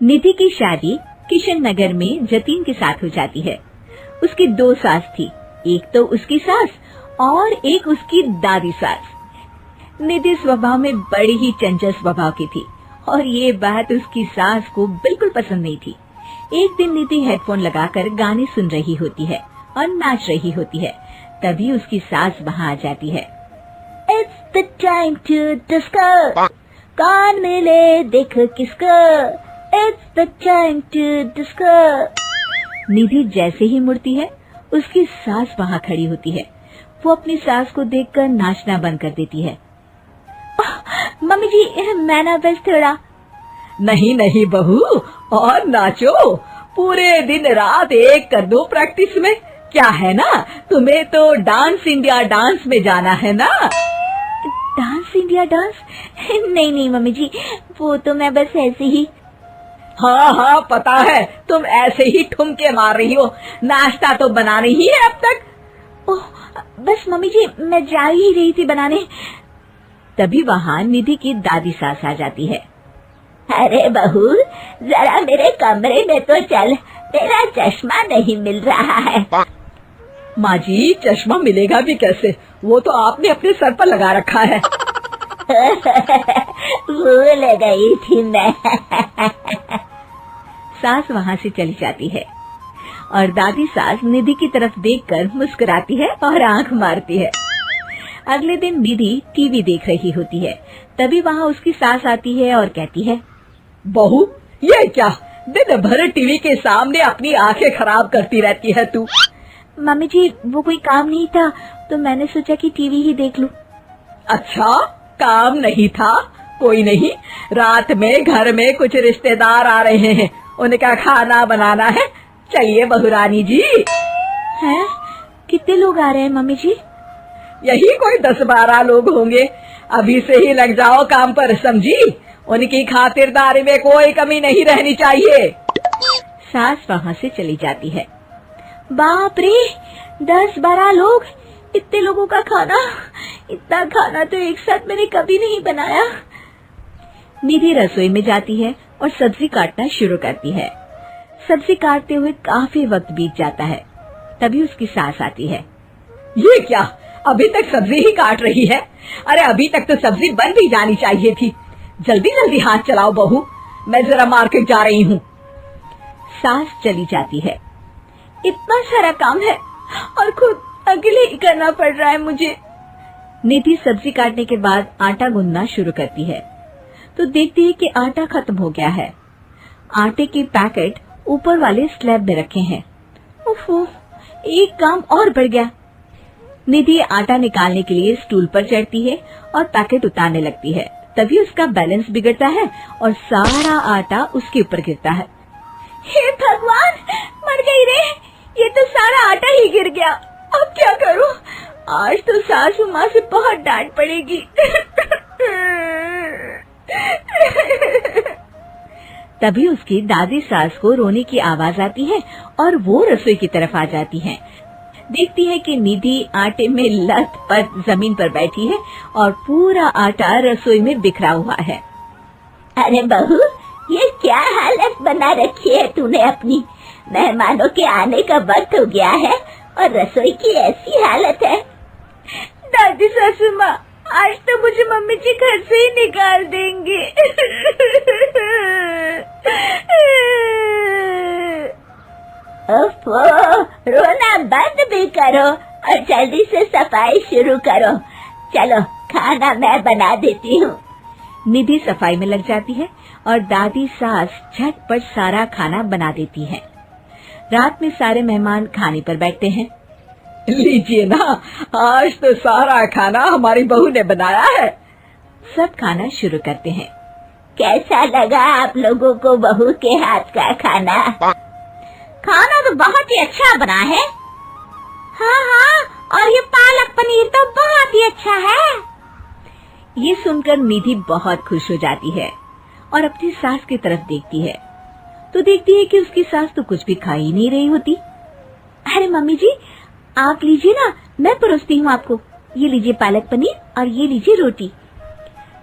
निधि की शादी किशन नगर में जतीन के साथ हो जाती है। उसकी 2 सास थी, एक तो उसकी सास और एक उसकी दादी सास। निधि स्वभाव में बड़ी ही चंचल स्वभाव की थी और ये बात उसकी सास को बिल्कुल पसंद नहीं थी। एक दिन निधि हेडफोन लगाकर गाने सुन रही होती है और नाच रही होती है। तभी उसकी सास वहाँ आ जाती है। It's the time to disco, कौन मिले देख किसको, It's the time to disco। निधि जैसे ही मुड़ती है, उसकी सास वहाँ खड़ी होती है। वो अपनी सास को देखकर नाचना बंद कर देती है। मम्मी जी, मैं ना बस थोड़ा। नहीं नहीं बहू, और नाचो, पूरे दिन रात एक कर दो प्रैक्टिस में। क्या है ना, तुम्हें तो डांस इंडिया डांस में जाना है ना। Dance India dance? नहीं नहीं मम्मी जी, वो तो मैं बस ऐसे ही। हाँ हाँ पता है, तुम ऐसे ही ठुमके मार रही हो, नाश्ता तो बना रही है अब तक। ओह बस मम्मी जी, मैं जा ही रही थी बनाने। तभी वहाँ निधि की दादी सास आ जाती है। अरे बहू, जरा मेरे कमरे में तो चल, तेरा चश्मा नहीं मिल रहा है। माँ जी, चश्मा मिलेगा भी कैसे, वो तो आपने अपने सर पर लगा रखा है। भूल गई थी मैं। सास वहाँ से चली जाती है और दादी सास निधि की तरफ देखकर मुस्कुराती है और आंख मारती है। अगले दिन निधि टीवी देख रही होती है। तभी वहाँ उसकी सास आती है और कहती है, बहू ये क्या, दिन भर टीवी के सामने अपनी आंखें खराब करती रहती है तू। मम्मी जी, वो कोई काम नहीं था तो मैंने सोचा कि टीवी ही देख लूं। अच्छा, काम नहीं था, कोई नहीं, रात में घर में कुछ रिश्तेदार आ रहे हैं, उनका खाना बनाना है। चलिए बहुरानी जी। हैं? कितने लोग आ रहे हैं मम्मी जी? यही कोई 10-12 लोग होंगे। अभी से ही लग जाओ काम पर, समझी? उनकी खातिरदारी में कोई कमी नहीं रहनी चाहिए। सास वहाँ से चली जाती है। बाप रे, 10-12 लोग, इतने लोगों का खाना, इतना खाना तो एक साथ मैंने कभी नहीं बनाया। निधि रसोई में जाती है और सब्जी काटना शुरू करती है। सब्जी काटते हुए काफी वक्त बीत जाता है। तभी उसकी सास आती है। ये क्या, अभी तक सब्जी ही काट रही है? अरे अभी तक तो सब्जी बन भी जानी चाहिए थी। जल्दी जल्दी हाथ चलाओ बहू, मैं जरा मार्केट जा रही हूँ। सास चली जाती है। इतना सारा काम है और खुद अकेले ही करना पड़ रहा है मुझे। निधि सब्जी काटने के बाद आटा गूंदना शुरू करती है तो देखती है कि आटा खत्म हो गया है। आटे के पैकेट ऊपर वाले स्लैब में रखे हैं। ओहो, एक काम और बढ़ गया। निधि आटा निकालने के लिए स्टूल पर चढ़ती है और पैकेट उतारने लगती है। तभी उसका बैलेंस बिगड़ता है और सारा आटा उसके ऊपर गिरता है। हे भगवान, मर गई रे, ये तो सारा आटा ही गिर गया। अब क्या करूं? आज तो सासू माँ से बहुत डांट पड़ेगी। तभी उसकी दादी सास को रोने की आवाज आती है और वो रसोई की तरफ आ जाती है। देखती है कि निधि आटे में लथपथ जमीन पर बैठी है और पूरा आटा रसोई में बिखरा हुआ है। अरे बहू, ये क्या हालत बना रखी है तूने अपनी? मेहमानों के आने का वक्त हो गया है और रसोई की ऐसी हालत है। दादी सासू माँ, आज तो मुझे मम्मी जी घर से ही निकाल देंगे। ओफो, रोना बंद भी करो और जल्दी से सफाई शुरू करो। चलो, खाना मैं बना देती हूँ। निधि सफाई में लग जाती है और दादी सास झटपट सारा खाना बना देती है। रात में सारे मेहमान खाने पर बैठते हैं। लीजिए ना, आज तो सारा खाना हमारी बहू ने बनाया है। सब खाना शुरू करते हैं। कैसा लगा आप लोगों को बहू के हाथ का खाना? खाना तो बहुत ही अच्छा बना है। हाँ हाँ, और ये पालक पनीर तो बहुत ही अच्छा है। ये सुनकर निधि बहुत खुश हो जाती है और अपनी सास की तरफ देखती है तो देखती है कि उसकी सास तो कुछ भी खा ही नहीं रही होती। अरे मम्मी जी, आप लीजिए ना, मैं परोसती हूँ आपको। ये लीजिए पालक पनीर और ये लीजिए रोटी।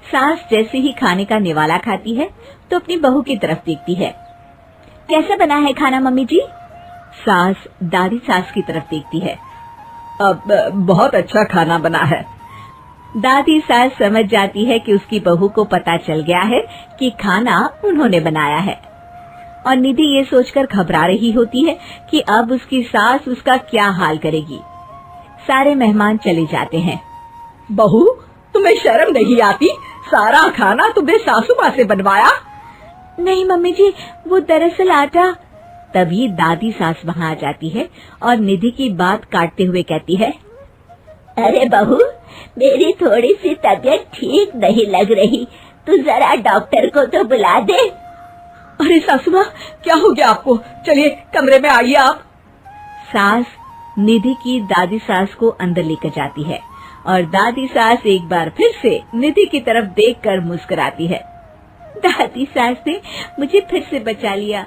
सास जैसे ही खाने का निवाला खाती है तो अपनी बहू की तरफ देखती है कैसा बना है खाना मम्मी जी? सास दादी सास की तरफ देखती है। अब बहुत अच्छा खाना बना है। दादी सास समझ जाती है कि उसकी बहू को पता चल गया है कि खाना उन्होंने बनाया है, और निधि ये सोचकर घबरा रही होती है कि अब उसकी सास उसका क्या हाल करेगी। सारे मेहमान चले जाते हैं। बहू, तुम्हें शर्म नहीं आती? सारा खाना तुम्हें सासू माँ से बनवाया? नहीं मम्मी जी, वो दरअसल आटा। तभी दादी सास वहाँ आ जाती है और निधि की बात काटते हुए कहती है, अरे बहू, मेरी थोड़ी सी तबीयत ठीक नहीं लग रही, तू जरा डॉक्टर को तो बुला दे। अरे सासू माँ, क्या हो गया आपको? चलिए कमरे में आइए आप। सास निधि की दादी सास को अंदर लेकर जाती है और दादी सास एक बार फिर से निधि की तरफ देखकर मुस्कुराती है। दादी सास ने मुझे फिर से बचा लिया।